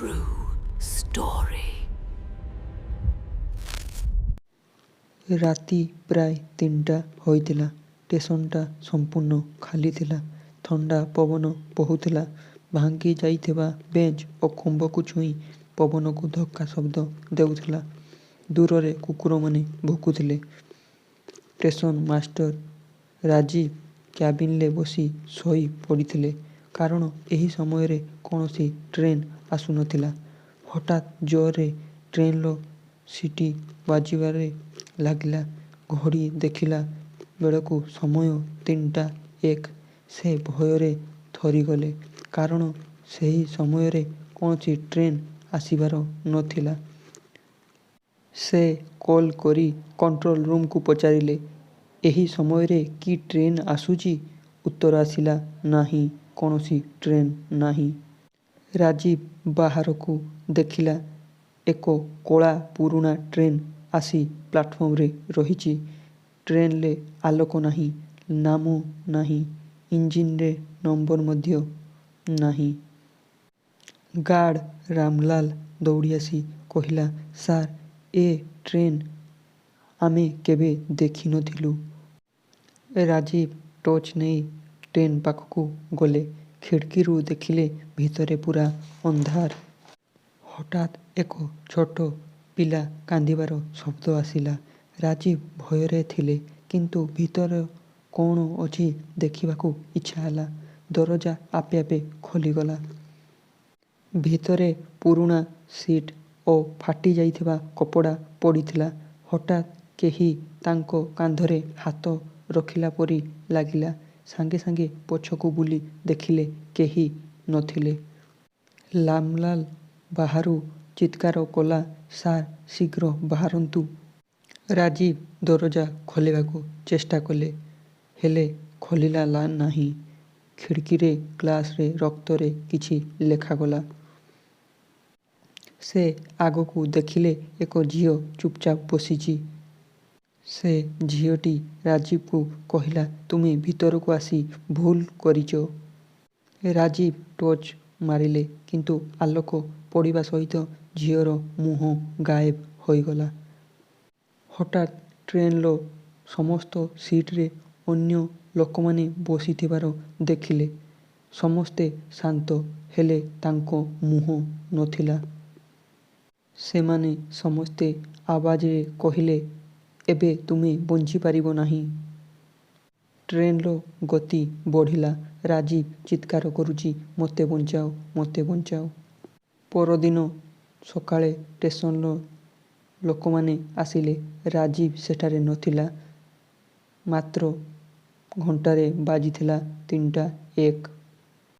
true story. ରାତି ପ୍ରାୟ 3ଟା ହୋଇଥିଲା। ଷ୍ଟେସନଟା ସମ୍ପୂର୍ଣ୍ଣ ଖାଲି ଥିଲା। ଥଣ୍ଡା ପବନ ବହୁଥିଲା। ଭାଙ୍ଗି ଯାଇଥିବା ବେଞ୍ଚ ଓ ଖମ୍ବକୁ ଛୁଇଁ ପବନକୁ ଧକ୍କା ଶବ୍ଦ ଦେଉଥିଲା। ଦୂରରେ କୁକୁରମାନେ ଭୁକୁଥିଲେ। ଷ୍ଟେସନ ମାଷ୍ଟର ରାଜୀବ କ୍ୟାବିନରେ ବସି ଶୋଇ ପଡ଼ିଥିଲେ। କାରଣ ଏହି ସମୟରେ କୌଣସି ଟ୍ରେନ ଆସୁନଥିଲା। ହଠାତ୍ ଜୋରରେ ଟ୍ରେନର ସିଟି ବାଜିବାରେ ଲାଗିଲା। ଘଡ଼ି ଦେଖିଲା ବେଳକୁ ସମୟ 3ଟା 1। ସେ ଭୟରେ ଥରିଗଲେ। କାରଣ ସେହି ସମୟରେ କୌଣସି ଟ୍ରେନ ଆସିବାର ନଥିଲା। ସେ କଲ୍ କରି କଣ୍ଟ୍ରୋଲ ରୁମକୁ ପଚାରିଲେ, ଏହି ସମୟରେ କି ଟ୍ରେନ ଆସୁଛି? ଉତ୍ତର ଆସିଲା, ନାହିଁ, କୌଣସି ଟ୍ରେନ ନାହିଁ। ରାଜୀବ ବାହାରକୁ ଦେଖିଲା। ଏକ କଳା ପୁରୁଣା ଟ୍ରେନ ଆସି ପ୍ଲାଟଫର୍ମରେ ରହିଛି। ଟ୍ରେନରେ ଆଲୋକ ନାହିଁ, ନାମ ନାହିଁ, ଇଞ୍ଜିନରେ ନମ୍ବର ମଧ୍ୟ ନାହିଁ। ଗାର୍ଡ ରାମଲାଲ ଦୌଡ଼ିଆସି କହିଲା, ସାର୍, ଏ ଟ୍ରେନ ଆମେ କେବେ ଦେଖିନଥିଲୁ। ରାଜୀବ ଟର୍ଚ୍ଚ ନେଇ ଟ୍ରେନ ପାଖକୁ ଗଲେ। ଖିଡ଼ିକିରୁ ଦେଖିଲେ ଭିତରେ ପୂରା ଅନ୍ଧାର। ହଠାତ୍ ଏକ ଛୋଟ ପିଲା କାନ୍ଦିବାର ଶବ୍ଦ ଆସିଲା। ରାଜୀବ ଭୟରେ ଥିଲେ, କିନ୍ତୁ ଭିତରେ କ'ଣ ଅଛି ଦେଖିବାକୁ ଇଚ୍ଛା ହେଲା। ଦରଜା ଆପେ ଆପେ ଖୋଲିଗଲା। ଭିତରେ ପୁରୁଣା ସିଟ୍ ଓ ଫାଟି ଯାଇଥିବା କପଡ଼ା ପଡ଼ିଥିଲା। ହଠାତ୍ କେହି ତାଙ୍କ କାନ୍ଧରେ ହାତ ରଖିଲା ପରି ଲାଗିଲା। ସାଙ୍ଗେ ସାଙ୍ଗେ ପଛକୁ ବୁଲି ଦେଖିଲେ କେହି ନଥିଲେ। ରାମଲାଲ ବାହାରୁ ଚିତ୍କାର କଲା, ସାର୍, ଶୀଘ୍ର ବାହାରନ୍ତୁ। ରାଜୀବ ଦରଜା ଖୋଲିବାକୁ ଚେଷ୍ଟା କଲେ, ହେଲେ ଖୋଲିଲା ନାହିଁ। ଖିଡ଼ିକିରେ ଗ୍ଲାସରେ ରକ୍ତରେ କିଛି ଲେଖାଗଲା। ସେ ଆଗକୁ ଦେଖିଲେ ଏକ ଝିଅ ଚୁପଚାପ ବସିଛି। ସେ ଝିଅଟି ରାଜୀବକୁ କହିଲା, ତୁମେ ଭିତରକୁ ଆସି ଭୁଲ କରିଛ। ରାଜୀବ ଟର୍ଚ୍ଚ ମାରିଲେ, କିନ୍ତୁ ଆଲୋକ ପଡ଼ିବା ସହିତ ଝିଅର ମୁହଁ ଗାଏବ ହୋଇଗଲା। ହଠାତ୍ ଟ୍ରେନର ସମସ୍ତ ସିଟରେ ଅନ୍ୟ ଲୋକମାନେ ବସିଥିବାର ଦେଖିଲେ। ସମସ୍ତେ ଶାନ୍ତ, ହେଲେ ତାଙ୍କ ମୁହଁ ନଥିଲା। ସେମାନେ ସମସ୍ତେ ଆବାଜରେ କହିଲେ, ଏବେ ତୁମେ ବଞ୍ଚିପାରିବ ନାହିଁ। ଟ୍ରେନର ଗତି ବଢ଼ିଲା। ରାଜୀବ ଚିତ୍କାର କରୁଛି, ମୋତେ ବଞ୍ଚାଅ, ମୋତେ ବଞ୍ଚାଅ। ପରଦିନ ସକାଳେ ଷ୍ଟେସନର ଲୋକମାନେ ଆସିଲେ। ରାଜୀବ ସେଠାରେ ନଥିଲା। ମାତ୍ର ଘଣ୍ଟାରେ ବାଜିଥିଲା 3ଟା 1।